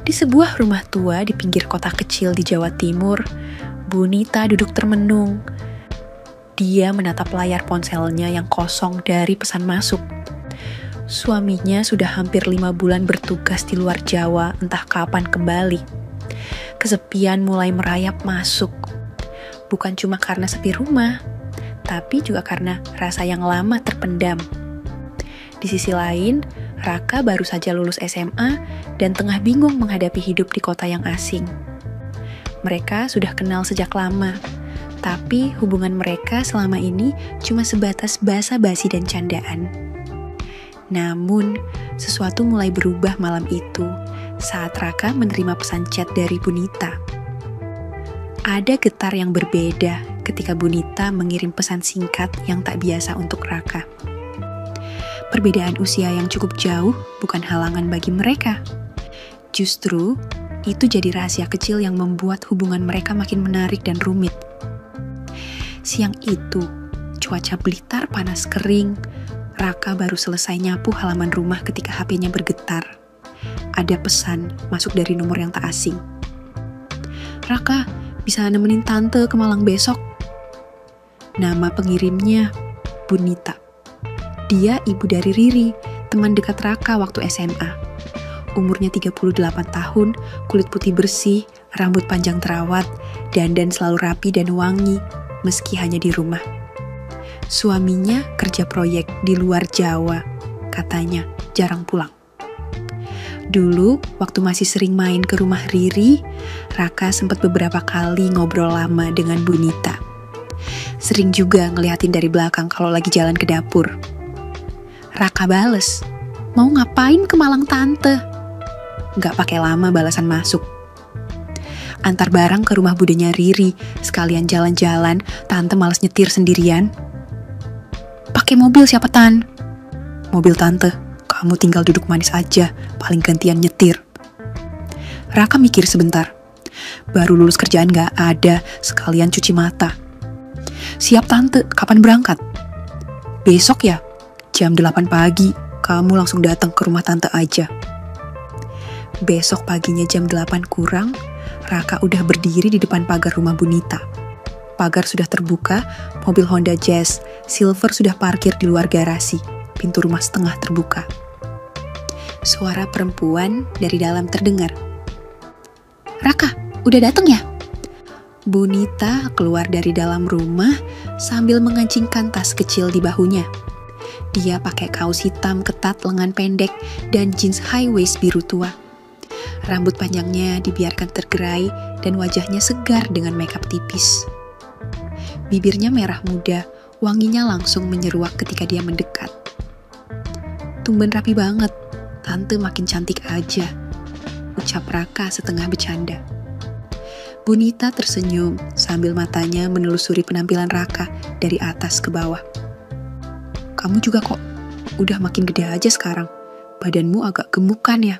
Di sebuah rumah tua di pinggir kota kecil di Jawa Timur, Bunita duduk termenung. Dia menatap layar ponselnya yang kosong dari pesan masuk. Suaminya sudah hampir 5 bulan bertugas di luar Jawa, entah kapan kembali. Kesepian mulai merayap masuk. Bukan cuma karena sepi rumah, tapi juga karena rasa yang lama terpendam. Di sisi lain, Raka baru saja lulus SMA dan tengah bingung menghadapi hidup di kota yang asing. Mereka sudah kenal sejak lama, tapi hubungan mereka selama ini cuma sebatas basa-basi dan candaan. Namun, sesuatu mulai berubah malam itu saat Raka menerima pesan chat dari Bunita. Ada getar yang berbeda ketika Bunita mengirim pesan singkat yang tak biasa untuk Raka. Perbedaan usia yang cukup jauh bukan halangan bagi mereka. Justru, itu jadi rahasia kecil yang membuat hubungan mereka makin menarik dan rumit. Siang itu, cuaca Blitar panas kering. Raka baru selesai nyapu halaman rumah ketika HP-nya bergetar. Ada pesan masuk dari nomor yang tak asing. "Raka, bisa nemenin tante ke Malang besok?" Nama pengirimnya Bunita. Dia ibu dari Riri, teman dekat Raka waktu SMA. Umurnya 38 tahun, kulit putih bersih, rambut panjang terawat, dandan selalu rapi dan wangi, meski hanya di rumah. Suaminya kerja proyek di luar Jawa, katanya jarang pulang. Dulu, waktu masih sering main ke rumah Riri, Raka sempat beberapa kali ngobrol lama dengan Bunita. Sering juga ngeliatin dari belakang kalau lagi jalan ke dapur. Raka bales, "Mau ngapain ke Malang tante?" Gak pakai lama balasan masuk. "Antar barang ke rumah budenya Riri, sekalian jalan-jalan, tante malas nyetir sendirian." "Pakai mobil siapa Tan?" "Mobil tante, kamu tinggal duduk manis aja, paling gantian nyetir." Raka mikir sebentar. Baru lulus kerjaan gak ada, sekalian cuci mata. "Siap tante, kapan berangkat?" "Besok ya? Jam 8 pagi, kamu langsung datang ke rumah tante aja." Besok paginya jam 8 kurang, Raka udah berdiri di depan pagar rumah Bunita. Pagar sudah terbuka, mobil Honda Jazz Silver sudah parkir di luar garasi, pintu rumah setengah terbuka. Suara perempuan dari dalam terdengar. "Raka, udah datang ya?" Bunita keluar dari dalam rumah sambil mengancingkan tas kecil di bahunya. Dia pakai kaos hitam ketat lengan pendek dan jeans high waist biru tua. Rambut panjangnya dibiarkan tergerai dan wajahnya segar dengan makeup tipis. Bibirnya merah muda, wanginya langsung menyeruak ketika dia mendekat. "Tumben rapi banget, tante makin cantik aja," ucap Raka setengah bercanda. Bunita tersenyum sambil matanya menelusuri penampilan Raka dari atas ke bawah. "Kamu juga kok, udah makin gede aja sekarang. Badanmu agak gemuk kan ya?"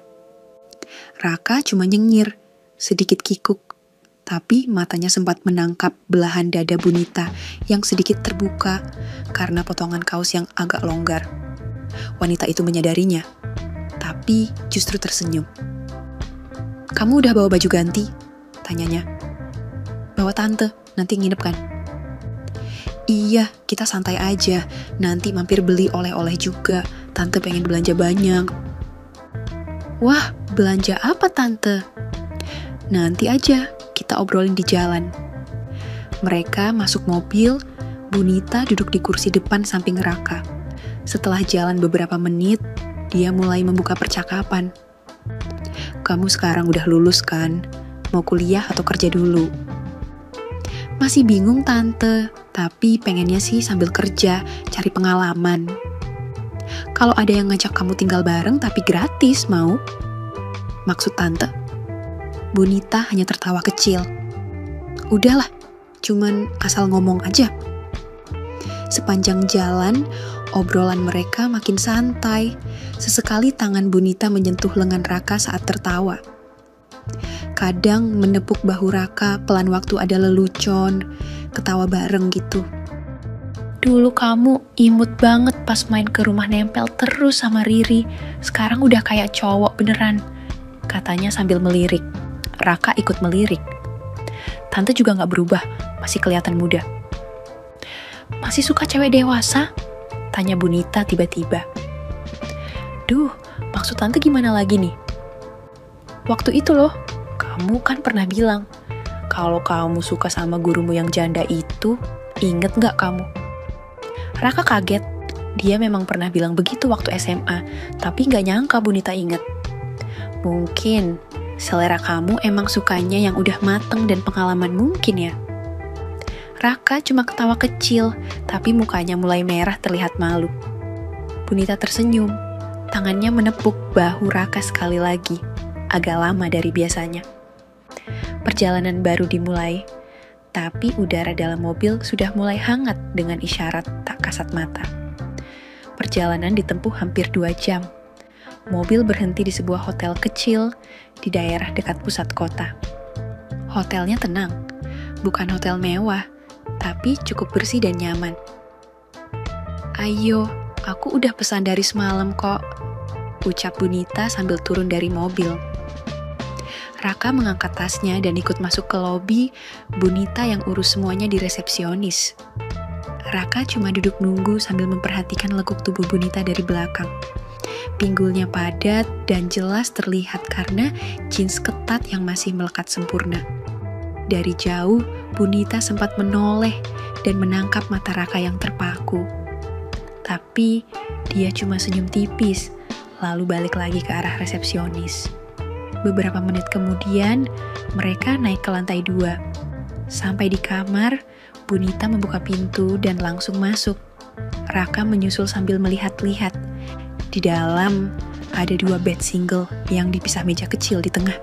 Raka cuma nyengir, sedikit kikuk, tapi matanya sempat menangkap belahan dada Bunita yang sedikit terbuka karena potongan kaos yang agak longgar. Wanita itu menyadarinya, tapi justru tersenyum. "Kamu udah bawa baju ganti?" tanyanya. "Bawa tante, nanti nginep kan?" "Iya, kita santai aja. Nanti mampir beli oleh-oleh juga. Tante pengen belanja banyak." "Wah, belanja apa tante?" "Nanti aja, kita obrolin di jalan." Mereka masuk mobil, Bunita duduk di kursi depan samping Raka. Setelah jalan beberapa menit, dia mulai membuka percakapan. "Kamu sekarang udah lulus kan? Mau kuliah atau kerja dulu?" "Masih bingung tante, tapi pengennya sih sambil kerja, cari pengalaman." "Kalau ada yang ngajak kamu tinggal bareng tapi gratis, mau?" "Maksud tante?" Bunita hanya tertawa kecil. "Udahlah, cuman asal ngomong aja." Sepanjang jalan, obrolan mereka makin santai. Sesekali tangan Bunita menyentuh lengan Raka saat tertawa. Kadang menepuk bahu Raka, pelan waktu ada lelucon, ketawa bareng gitu. "Dulu kamu imut banget pas main ke rumah nempel terus sama Riri. Sekarang udah kayak cowok beneran. katanya sambil melirik. Raka ikut melirik. Tante juga gak berubah, masih kelihatan muda. Masih suka cewek dewasa? Tanya Bunita tiba-tiba. Duh, maksud tante gimana lagi nih? Waktu itu loh, kamu kan pernah bilang, kalau kamu suka sama gurumu yang janda itu, inget gak kamu? Raka kaget, dia memang pernah bilang begitu waktu SMA, tapi gak nyangka Bunita inget. Mungkin selera kamu emang sukanya yang udah mateng dan pengalaman mungkin ya. Raka cuma ketawa kecil, tapi mukanya mulai merah terlihat malu. Bunita tersenyum, tangannya menepuk bahu Raka sekali lagi, agak lama dari biasanya. Perjalanan baru dimulai, tapi udara dalam mobil sudah mulai hangat dengan isyarat tak kasat mata. Perjalanan ditempuh hampir 2 jam. Mobil berhenti di sebuah hotel kecil di daerah dekat pusat kota. Hotelnya tenang, bukan hotel mewah, tapi cukup bersih dan nyaman. Ayo, aku udah pesan dari semalam kok, ucap Bunita sambil turun dari mobil. Raka mengangkat tasnya dan ikut masuk ke lobi. Bunita yang urus semuanya di resepsionis. Raka cuma duduk nunggu sambil memperhatikan lekuk tubuh Bunita dari belakang. Pinggulnya padat dan jelas terlihat karena jeans ketat yang masih melekat sempurna. Dari jauh, Bunita sempat menoleh dan menangkap mata Raka yang terpaku. Tapi, dia cuma senyum tipis, lalu balik lagi ke arah resepsionis. Beberapa menit kemudian, mereka naik ke lantai 2. Sampai di kamar, Bunita membuka pintu dan langsung masuk. Raka menyusul sambil melihat-lihat. Di dalam, ada 2 bed single yang dipisah meja kecil di tengah.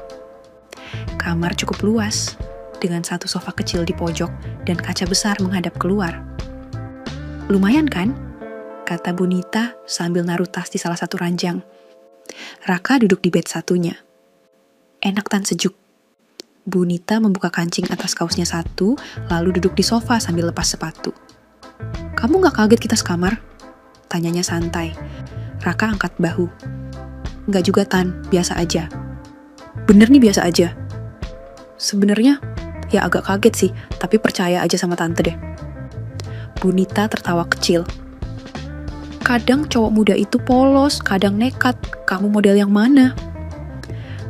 Kamar cukup luas, dengan 1 sofa kecil di pojok dan kaca besar menghadap keluar. Lumayan kan? Kata Bunita sambil naruh tas di salah satu ranjang. Raka duduk di bed satunya. Enak tan sejuk. Bunita membuka kancing atas kaosnya satu, lalu duduk di sofa sambil lepas sepatu. Kamu gak kaget kita sekamar? Tanyanya santai. Raka angkat bahu. Enggak juga Tan, biasa aja. Bener nih biasa aja. Sebenarnya ya agak kaget sih, tapi percaya aja sama tante deh. Bunita tertawa kecil. Kadang cowok muda itu polos, kadang nekat. Kamu model yang mana?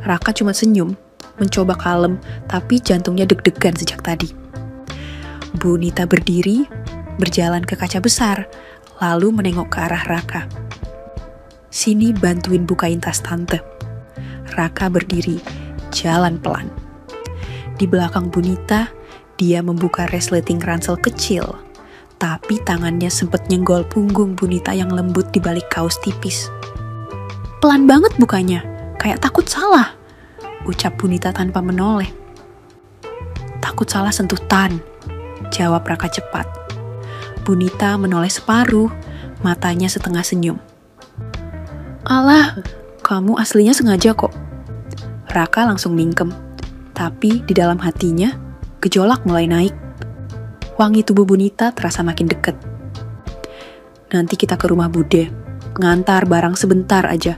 Raka cuma senyum, mencoba kalem, tapi jantungnya deg-degan sejak tadi. Bunita berdiri, berjalan ke kaca besar, lalu menengok ke arah Raka. Sini bantuin bukain tas tante. Raka berdiri, jalan pelan. Di belakang Bunita, dia membuka resleting ransel kecil, tapi tangannya sempat nyenggol punggung Bunita yang lembut di balik kaos tipis. Pelan banget bukanya, kayak takut salah, ucap Bunita tanpa menoleh. Takut salah sentuh Tan, jawab Raka cepat. Bunita menoleh separuh, matanya setengah senyum. Alah, kamu aslinya sengaja kok. Raka langsung mingkem, tapi di dalam hatinya, gejolak mulai naik. Wangi tubuh Bunita terasa makin dekat. Nanti kita ke rumah Bude, ngantar barang sebentar aja.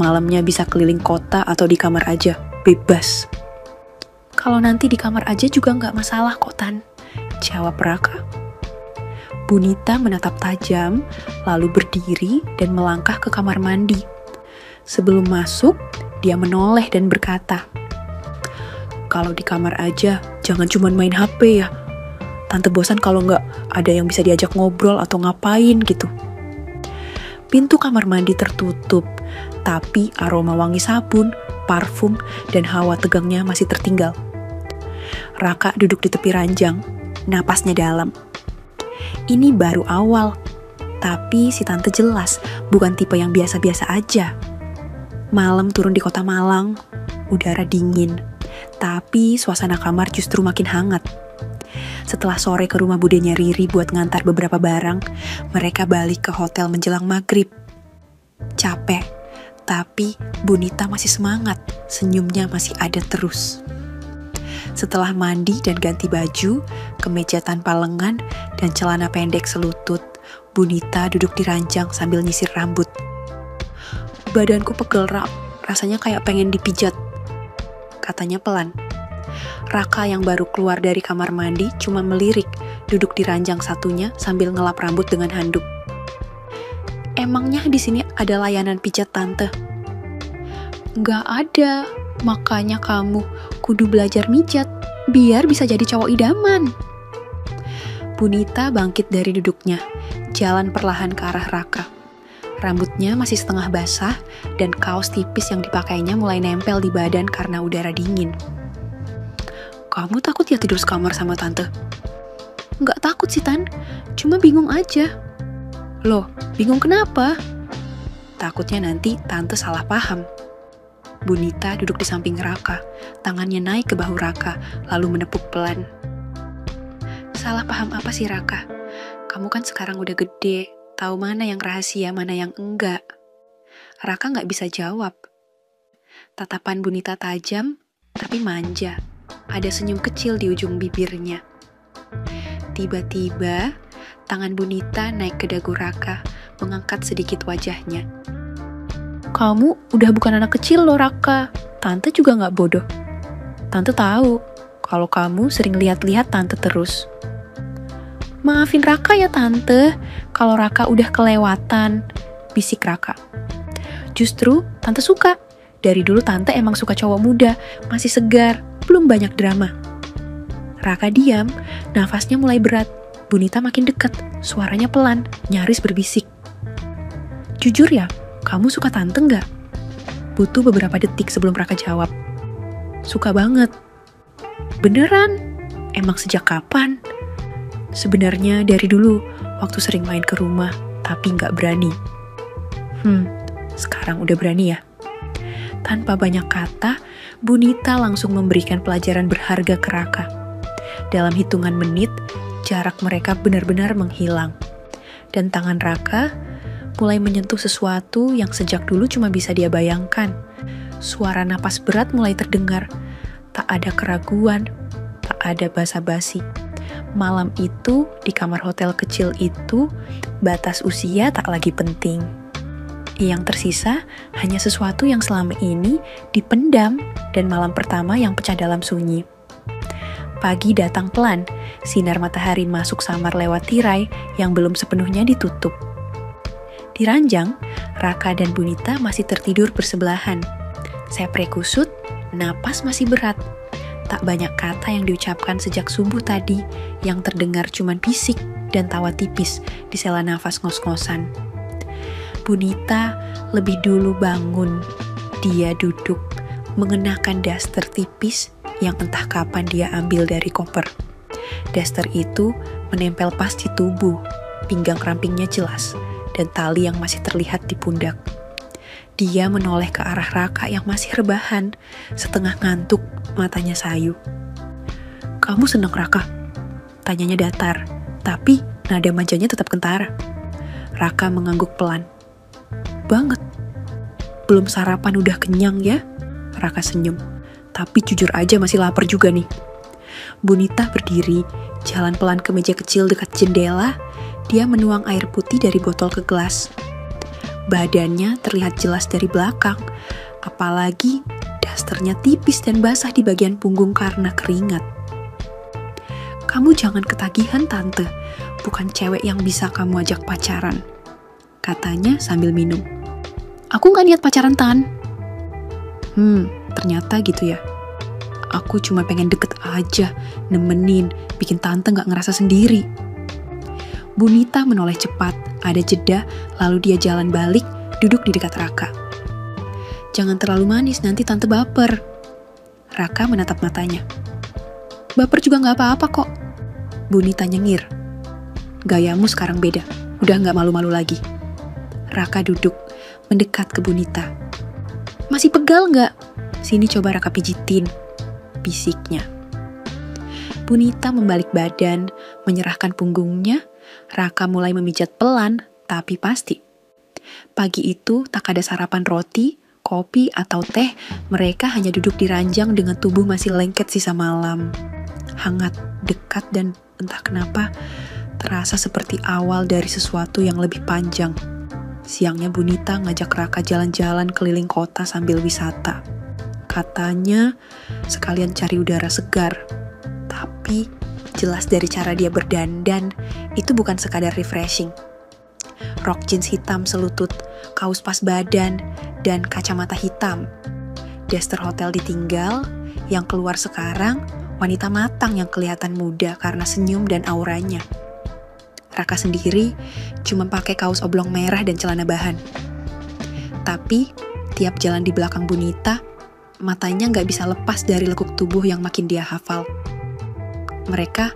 Malamnya bisa keliling kota atau di kamar aja, bebas. Kalau nanti di kamar aja juga nggak masalah kok Tan, jawab Raka. Bunita menatap tajam, lalu berdiri dan melangkah ke kamar mandi. Sebelum masuk, dia menoleh dan berkata, kalau di kamar aja, jangan cuma main HP ya. Tante bosan kalau nggak ada yang bisa diajak ngobrol atau ngapain gitu. Pintu kamar mandi tertutup, tapi aroma wangi sabun, parfum, dan hawa tegangnya masih tertinggal. Raka duduk di tepi ranjang, napasnya dalam. Ini baru awal, tapi si tante jelas bukan tipe yang biasa-biasa aja. Malam turun di kota Malang, udara dingin, tapi suasana kamar justru makin hangat. Setelah sore ke rumah budenya Riri buat ngantar beberapa barang, mereka balik ke hotel menjelang maghrib. Capek, tapi Bunita masih semangat, senyumnya masih ada terus. Setelah mandi dan ganti baju, kemeja tanpa lengan, dan celana pendek selutut, Bunita duduk di ranjang sambil nyisir rambut. Badanku pegel, rasanya kayak pengen dipijat, katanya pelan. Raka yang baru keluar dari kamar mandi cuma melirik, duduk di ranjang satunya sambil ngelap rambut dengan handuk. Emangnya di sini ada layanan pijat tante? Nggak ada, makanya kamu kudu belajar mijat, biar bisa jadi cowok idaman. Bunita bangkit dari duduknya, jalan perlahan ke arah Raka. Rambutnya masih setengah basah dan kaos tipis yang dipakainya mulai nempel di badan karena udara dingin. Kamu takut ya tidur sekamar sama tante? Nggak takut sih, Tan. Cuma bingung aja. Loh, bingung kenapa? Takutnya nanti tante salah paham. Bunita duduk di samping Raka, tangannya naik ke bahu Raka, lalu menepuk pelan. Salah paham apa sih, Raka? Kamu kan sekarang udah gede, tahu mana yang rahasia, mana yang enggak. Raka nggak bisa jawab. Tatapan Bunita tajam, tapi manja. Ada senyum kecil di ujung bibirnya. Tiba-tiba, tangan Bunita naik ke dagu Raka, mengangkat sedikit wajahnya. Kamu udah bukan anak kecil loh, Raka. Tante juga nggak bodoh. Tante tahu kalau kamu sering lihat-lihat tante terus. Maafin Raka ya tante, kalau Raka udah kelewatan, bisik Raka. Justru tante suka. Dari dulu tante emang suka cowok muda, masih segar, belum banyak drama. Raka diam, nafasnya mulai berat. Bunita makin dekat, suaranya pelan, nyaris berbisik. Jujur ya, kamu suka tante nggak? Butuh beberapa detik sebelum Raka jawab. Suka banget. Beneran? Emang sejak kapan? Sebenarnya dari dulu, waktu sering main ke rumah, tapi nggak berani. Sekarang udah berani ya? Tanpa banyak kata, Bunita langsung memberikan pelajaran berharga ke Raka. Dalam hitungan menit, jarak mereka benar-benar menghilang. Dan tangan Raka mulai menyentuh sesuatu yang sejak dulu cuma bisa dia bayangkan. Suara napas berat mulai terdengar. Tak ada keraguan, tak ada basa-basi. Malam itu, di kamar hotel kecil itu, batas usia tak lagi penting. Yang tersisa hanya sesuatu yang selama ini dipendam dan malam pertama yang pecah dalam sunyi. Pagi datang pelan, sinar matahari masuk samar lewat tirai yang belum sepenuhnya ditutup. Di ranjang, Raka dan Bunita masih tertidur bersebelahan. Sepre kusut, napas masih berat. Tak banyak kata yang diucapkan sejak subuh tadi, yang terdengar cuman bisik dan tawa tipis di sela nafas ngos-ngosan. Bunita lebih dulu bangun. Dia duduk, mengenakan daster tipis yang entah kapan dia ambil dari koper. Daster itu menempel pas di tubuh, pinggang rampingnya jelas, dan tali yang masih terlihat di pundak. Dia menoleh ke arah Raka yang masih rebahan, setengah ngantuk, matanya sayu. Kamu seneng Raka? Tanyanya datar, tapi nada manjanya tetap kentara. Raka mengangguk pelan. Banget. Belum sarapan udah kenyang ya? Raka senyum. Tapi jujur aja masih lapar juga nih. Bunita berdiri, jalan pelan ke meja kecil dekat jendela. Dia menuang air putih dari botol ke gelas. Badannya terlihat jelas dari belakang, apalagi dasternya tipis dan basah di bagian punggung karena keringat. Kamu jangan ketagihan tante, bukan cewek yang bisa kamu ajak pacaran, katanya sambil minum. Aku gak niat pacaran, Tan. Ternyata gitu ya. Aku cuma pengen deket aja, nemenin, bikin tante gak ngerasa sendiri. Bunita menoleh cepat, ada jeda, lalu dia jalan balik, duduk di dekat Raka. Jangan terlalu manis, nanti tante baper. Raka menatap matanya. Baper juga gak apa-apa kok. Bunita nyengir. Gayamu sekarang beda, udah gak malu-malu lagi. Raka duduk, mendekat ke Bunita. Masih pegal gak? Sini coba Raka pijitin, bisiknya. Bunita membalik badan, menyerahkan punggungnya. Raka mulai memijat pelan, tapi pasti. Pagi itu tak ada sarapan roti, kopi, atau teh. Mereka hanya duduk di ranjang dengan tubuh masih lengket sisa malam. Hangat, dekat, dan entah kenapa terasa seperti awal dari sesuatu yang lebih panjang. Siangnya Bunita ngajak Raka jalan-jalan keliling kota sambil wisata. Katanya sekalian cari udara segar. Tapi jelas dari cara dia berdandan, itu bukan sekadar refreshing. Rok jeans hitam selutut, kaos pas badan, dan kacamata hitam. Daster hotel ditinggal, yang keluar sekarang wanita matang yang kelihatan muda karena senyum dan auranya. Raka sendiri cuma pakai kaos oblong merah dan celana bahan. Tapi tiap jalan di belakang Bunita, matanya nggak bisa lepas dari lekuk tubuh yang makin dia hafal. Mereka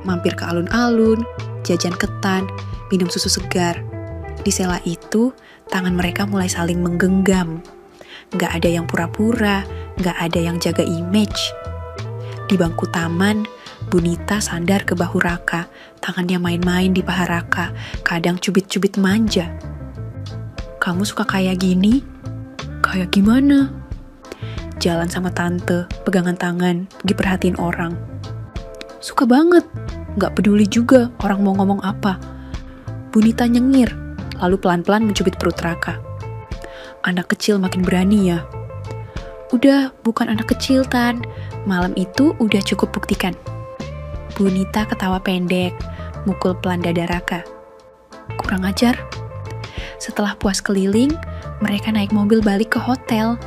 mampir ke alun-alun, jajan ketan, minum susu segar. Di sela itu, tangan mereka mulai saling menggenggam. Nggak ada yang pura-pura, nggak ada yang jaga image. Di bangku taman, Bunita sandar ke bahu Raka, tangannya main-main di paha Raka, kadang cubit-cubit manja. Kamu suka kayak gini? Kayak gimana? Jalan sama tante, pegangan tangan, diperhatiin orang. Suka banget, gak peduli juga orang mau ngomong apa. Bunita nyengir, lalu pelan-pelan mencubit perut Raka. Anak kecil makin berani ya. Udah, bukan anak kecil, Tan. Malam itu udah cukup buktikan. Bunita ketawa pendek, mukul pelan dada Raka. Kurang ajar. Setelah puas keliling, mereka naik mobil balik ke hotel.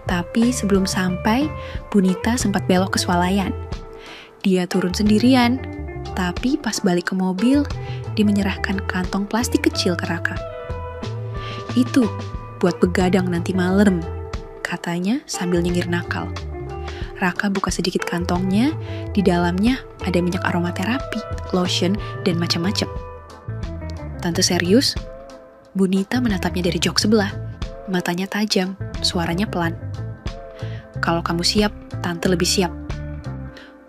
Tapi sebelum sampai, Bunita sempat belok ke swalayan. Dia turun sendirian, tapi pas balik ke mobil, dia menyerahkan kantong plastik kecil ke Raka. Itu buat begadang nanti malam, katanya sambil nyengir nakal. Raka buka sedikit kantongnya, di dalamnya ada minyak aromaterapi, lotion, dan macam-macam. Tante serius? Bunita menatapnya dari jok sebelah. Matanya tajam, suaranya pelan. Kalau kamu siap, Tante lebih siap.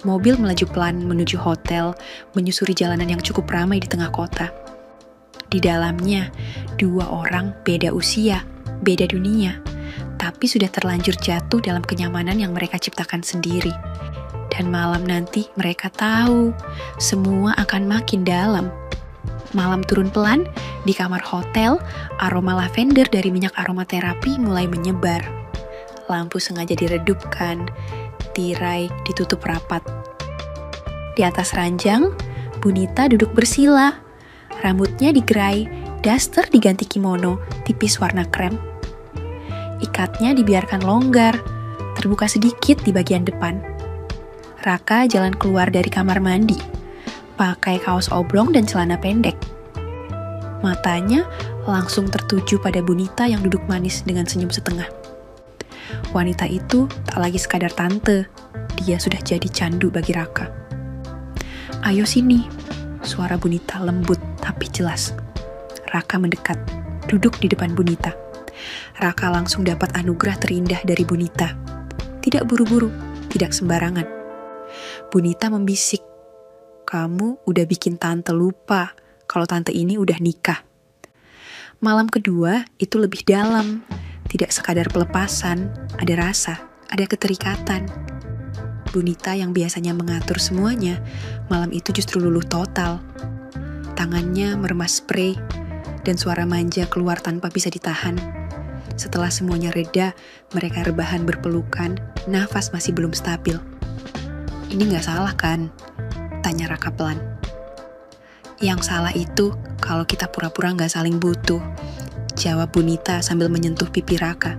Mobil melaju pelan menuju hotel, menyusuri jalanan yang cukup ramai di tengah kota. Di dalamnya, 2 orang beda usia, beda dunia, tapi sudah terlanjur jatuh dalam kenyamanan yang mereka ciptakan sendiri. Dan malam nanti mereka tahu, semua akan makin dalam. Malam turun pelan, di kamar hotel, aroma lavender dari minyak aromaterapi mulai menyebar. Lampu sengaja diredupkan, tirai ditutup rapat. Di atas ranjang, Bunita duduk bersila. Rambutnya digerai, daster diganti kimono, tipis warna krem. Ikatnya dibiarkan longgar, terbuka sedikit di bagian depan. Raka jalan keluar dari kamar mandi, pakai kaos oblong dan celana pendek. Matanya langsung tertuju pada Bunita yang duduk manis dengan senyum setengah. Wanita itu tak lagi sekadar tante, dia sudah jadi candu bagi Raka. Ayo sini, suara Bunita lembut tapi jelas. Raka mendekat, duduk di depan Bunita. Raka langsung dapat anugerah terindah dari Bunita. Tidak buru-buru, tidak sembarangan. Bunita membisik, kamu udah bikin tante lupa kalau tante ini udah nikah. Malam kedua itu lebih dalam, tidak sekadar pelepasan, ada rasa, ada keterikatan. Bunita yang biasanya mengatur semuanya, malam itu justru luluh total. Tangannya meremas spray, dan suara manja keluar tanpa bisa ditahan. Setelah semuanya reda, mereka rebahan berpelukan, nafas masih belum stabil. Ini gak salah kan? Tanya Raka pelan. Yang salah itu kalau kita pura-pura gak saling butuh, jawab Bunita sambil menyentuh pipi Raka.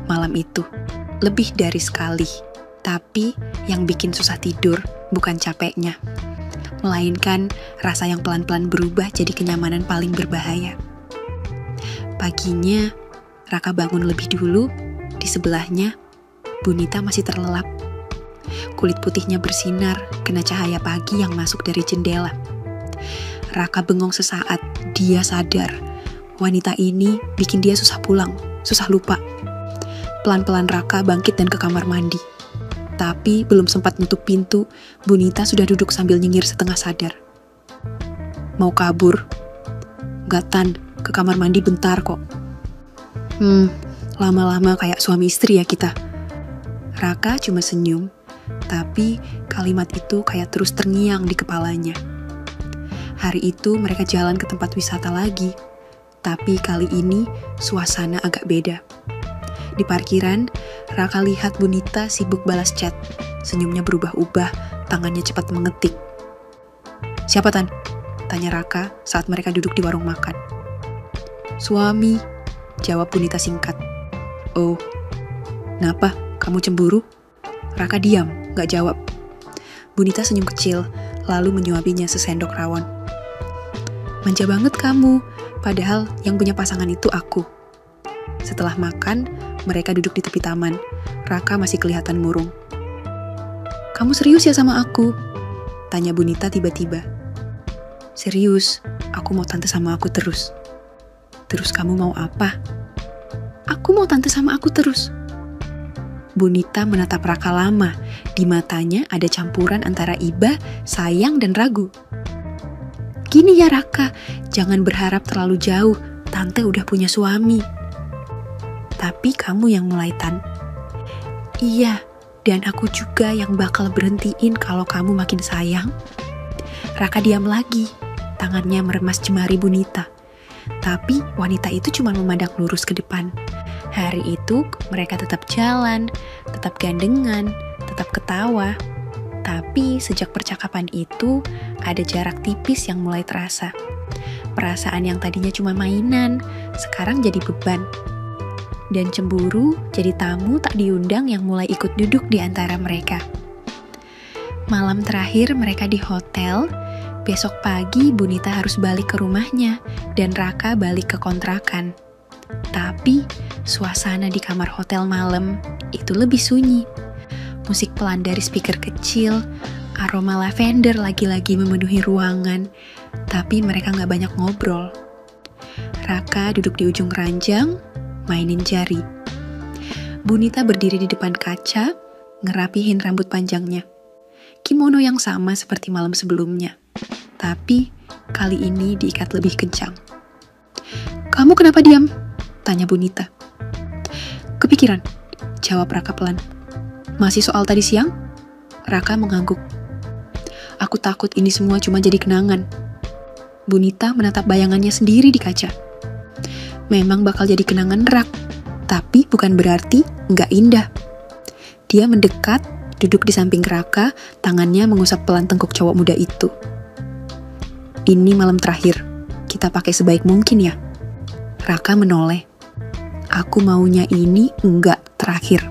Malam itu, lebih dari sekali, tapi yang bikin susah tidur bukan capeknya, melainkan rasa yang pelan-pelan berubah jadi kenyamanan paling berbahaya. Paginya, Raka bangun lebih dulu, di sebelahnya, Bunita masih terlelap. Kulit putihnya bersinar, kena cahaya pagi yang masuk dari jendela. Raka bengong sesaat, dia sadar. Wanita ini bikin dia susah pulang, susah lupa. Pelan-pelan Raka bangkit dan ke kamar mandi. Tapi belum sempat nutup pintu, Bunita sudah duduk sambil nyengir setengah sadar. Mau kabur? Gak Tan, ke kamar mandi bentar kok. Lama-lama kayak suami istri ya kita. Raka cuma senyum, tapi kalimat itu kayak terus terngiang di kepalanya. Hari itu mereka jalan ke tempat wisata lagi, tapi kali ini suasana agak beda. Di parkiran, Raka lihat Bunita sibuk balas chat. Senyumnya berubah-ubah, tangannya cepat mengetik. "Siapa, Tan?" tanya Raka saat mereka duduk di warung makan. "Suami," jawab Bunita singkat. "Oh, kenapa? Kamu cemburu?" Raka diam, gak jawab. Bunita senyum kecil, lalu menyuapinya sesendok rawon. "Manja banget kamu, padahal yang punya pasangan itu aku." Setelah makan, mereka duduk di tepi taman. Raka masih kelihatan murung. "Kamu serius ya sama aku?" tanya Bunita tiba-tiba. "Serius, aku mau tante sama aku terus." "Terus kamu mau apa?" "Aku mau tante sama aku terus." Bunita menatap Raka lama. Di matanya ada campuran antara iba, sayang, dan ragu. "Gini ya Raka, jangan berharap terlalu jauh. Tante udah punya suami." "Tapi kamu yang mulai, Tan." "Iya, dan aku juga yang bakal berhentiin kalau kamu makin sayang." Raka diam lagi. Tangannya meremas jemari Bunita. Tapi wanita itu cuma memandang lurus ke depan. Hari itu mereka tetap jalan, tetap gandengan, tetap ketawa. Tapi sejak percakapan itu ada jarak tipis yang mulai terasa. Perasaan yang tadinya cuma mainan, sekarang jadi beban. Dan cemburu jadi tamu tak diundang yang mulai ikut duduk di antara mereka. Malam terakhir mereka di hotel. Besok pagi Bunita harus balik ke rumahnya dan Raka balik ke kontrakan. Tapi suasana di kamar hotel malam itu lebih sunyi. Musik pelan dari speaker kecil, aroma lavender lagi-lagi memenuhi ruangan, tapi mereka gak banyak ngobrol. Raka duduk di ujung ranjang, mainin jari. Bunita berdiri di depan kaca, ngerapihin rambut panjangnya. Kimono yang sama seperti malam sebelumnya, tapi kali ini diikat lebih kencang. "Kamu kenapa diam?" tanya Bunita. "Kepikiran," jawab Raka pelan. "Masih soal tadi siang?" Raka mengangguk. "Aku takut ini semua cuma jadi kenangan." Bunita menatap bayangannya sendiri di kaca. Memang bakal jadi kenangan rak, tapi bukan berarti nggak indah. Dia mendekat, duduk di samping Raka, tangannya mengusap pelan tengkuk cowok muda itu. "Ini malam terakhir, kita pakai sebaik mungkin ya." Raka menoleh. "Aku maunya ini enggak terakhir."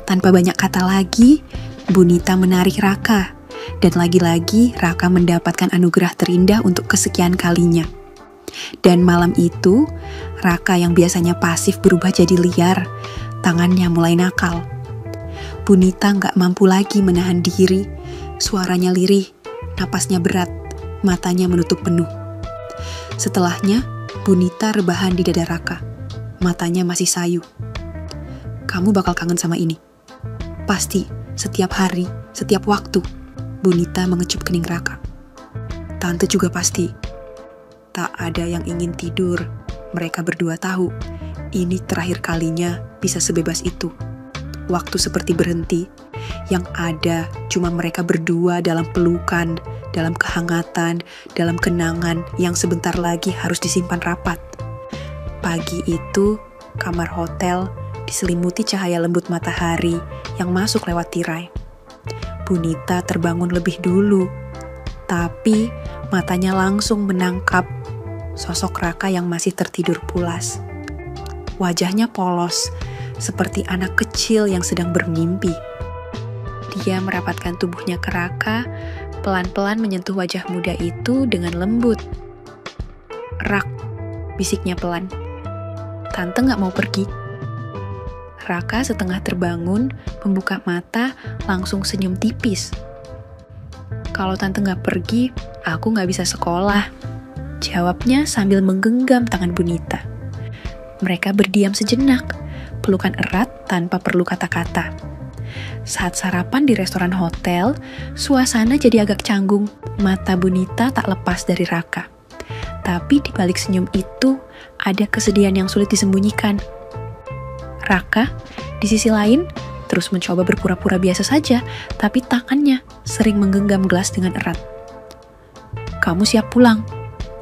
Tanpa banyak kata lagi, Bunita menarik Raka. Dan lagi-lagi Raka mendapatkan anugerah terindah untuk kesekian kalinya. Dan malam itu, Raka yang biasanya pasif berubah jadi liar. Tangannya mulai nakal. Bunita gak mampu lagi menahan diri. Suaranya lirih, napasnya berat, matanya menutup penuh. Setelahnya, Bunita rebahan di dada Raka. Matanya masih sayu. "Kamu bakal kangen sama ini." "Pasti, setiap hari, setiap waktu." Bunita mengecup kening Raka. "Tante juga pasti." Tak ada yang ingin tidur. Mereka berdua tahu, ini terakhir kalinya bisa sebebas itu. Waktu seperti berhenti. Yang ada cuma mereka berdua dalam pelukan, dalam kehangatan, dalam kenangan yang sebentar lagi harus disimpan rapat. Pagi itu, kamar hotel diselimuti cahaya lembut matahari yang masuk lewat tirai. Bunita terbangun lebih dulu, tapi matanya langsung menangkap sosok Raka yang masih tertidur pulas. Wajahnya polos, seperti anak kecil yang sedang bermimpi. Dia merapatkan tubuhnya ke Raka, pelan-pelan menyentuh wajah muda itu dengan lembut. "Rak," bisiknya pelan. "Tante gak mau pergi." Raka setengah terbangun, membuka mata, langsung senyum tipis. "Kalau tante gak pergi, aku gak bisa sekolah," jawabnya sambil menggenggam tangan Bunita. Mereka berdiam sejenak, pelukan erat tanpa perlu kata-kata. Saat sarapan di restoran hotel, suasana jadi agak canggung. Mata Bunita tak lepas dari Raka. Tapi di balik senyum itu, ada kesedihan yang sulit disembunyikan. Raka, di sisi lain, terus mencoba berpura-pura biasa saja, tapi tangannya sering menggenggam gelas dengan erat. "Kamu siap pulang?"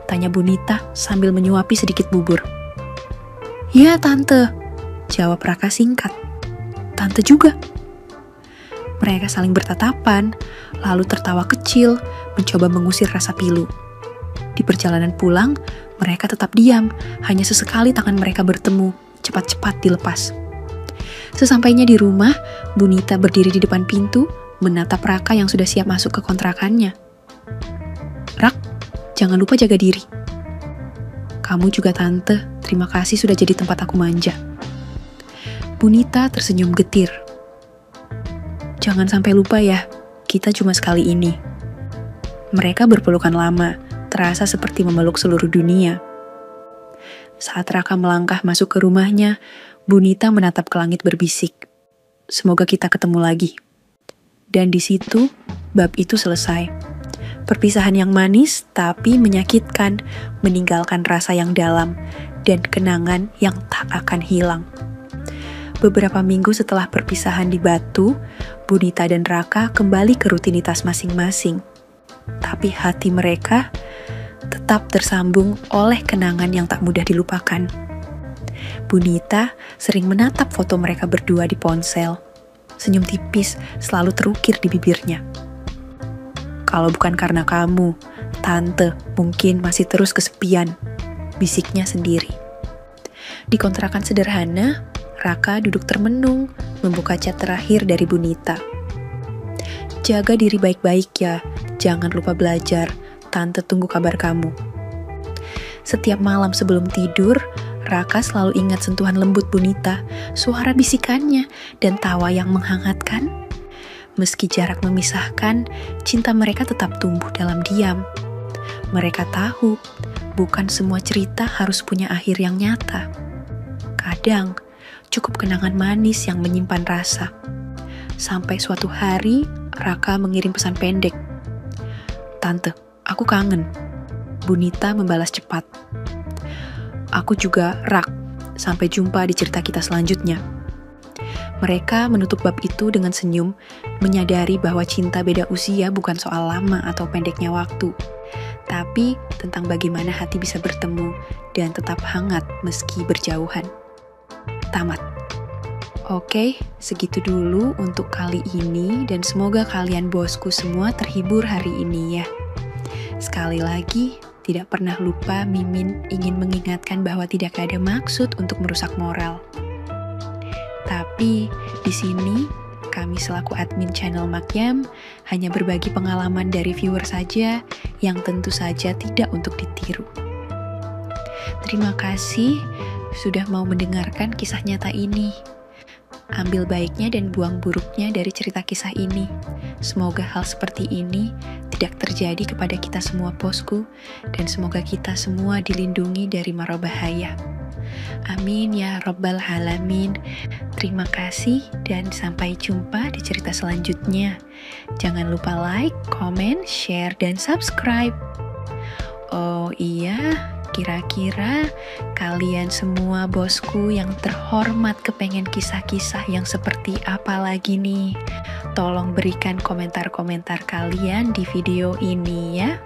tanya Bunita sambil menyuapi sedikit bubur. "Ya, Tante," jawab Raka singkat. Tante juga. Mereka saling bertatapan, lalu tertawa kecil, mencoba mengusir rasa pilu. Di perjalanan pulang, mereka tetap diam, hanya sesekali tangan mereka bertemu, cepat-cepat dilepas. Sesampainya di rumah, Bunita berdiri di depan pintu, menatap Raka yang sudah siap masuk ke kontrakannya. Rak, jangan lupa jaga diri. Kamu juga tante, terima kasih sudah jadi tempat aku manja. Bunita tersenyum getir. Jangan sampai lupa ya, kita cuma sekali ini. Mereka berpelukan lama, terasa seperti memeluk seluruh dunia. Saat Raka melangkah masuk ke rumahnya, Bunita menatap ke langit berbisik. Semoga kita ketemu lagi. Dan di situ, bab itu selesai. Perpisahan yang manis tapi menyakitkan, meninggalkan rasa yang dalam dan kenangan yang tak akan hilang. Beberapa minggu setelah perpisahan di Batu, Bunita dan Raka kembali ke rutinitas masing-masing. Tapi hati mereka tetap tersambung oleh kenangan yang tak mudah dilupakan. Bunita sering menatap foto mereka berdua di ponsel. Senyum tipis selalu terukir di bibirnya. Kalau bukan karena kamu, tante mungkin masih terus kesepian, bisiknya sendiri. Di kontrakan sederhana, Raka duduk termenung, membuka chat terakhir dari Bunita. Jaga diri baik-baik ya, jangan lupa belajar, tante tunggu kabar kamu. Setiap malam sebelum tidur, Raka selalu ingat sentuhan lembut Bunita, suara bisikannya, dan tawa yang menghangatkan. Meski jarak memisahkan, cinta mereka tetap tumbuh dalam diam. Mereka tahu, bukan semua cerita harus punya akhir yang nyata. Kadang, cukup kenangan manis yang menyimpan rasa. Sampai suatu hari, Raka mengirim pesan pendek. Tante, aku kangen. Bunita membalas cepat. Aku juga, Rak. Sampai jumpa di cerita kita selanjutnya. Mereka menutup bab itu dengan senyum, menyadari bahwa cinta beda usia bukan soal lama atau pendeknya waktu, tapi tentang bagaimana hati bisa bertemu dan tetap hangat meski berjauhan. Tamat. Oke, segitu dulu untuk kali ini dan semoga kalian bosku semua terhibur hari ini ya. Sekali lagi, tidak pernah lupa Mimin ingin mengingatkan bahwa tidak ada maksud untuk merusak moral. Tapi di sini kami selaku admin channel Makyam hanya berbagi pengalaman dari viewer saja yang tentu saja tidak untuk ditiru. Terima kasih sudah mau mendengarkan kisah nyata ini. Ambil baiknya dan buang buruknya dari cerita kisah ini. Semoga hal seperti ini tidak terjadi kepada kita semua bosku, dan semoga kita semua dilindungi dari mara bahaya. Amin ya Rabbal Alamin. Terima kasih dan sampai jumpa di cerita selanjutnya. Jangan lupa like, comment, share, dan subscribe. Oh iya, kira-kira kalian semua bosku yang terhormat kepengen kisah-kisah yang seperti apa lagi nih? Tolong berikan komentar-komentar kalian di video ini ya.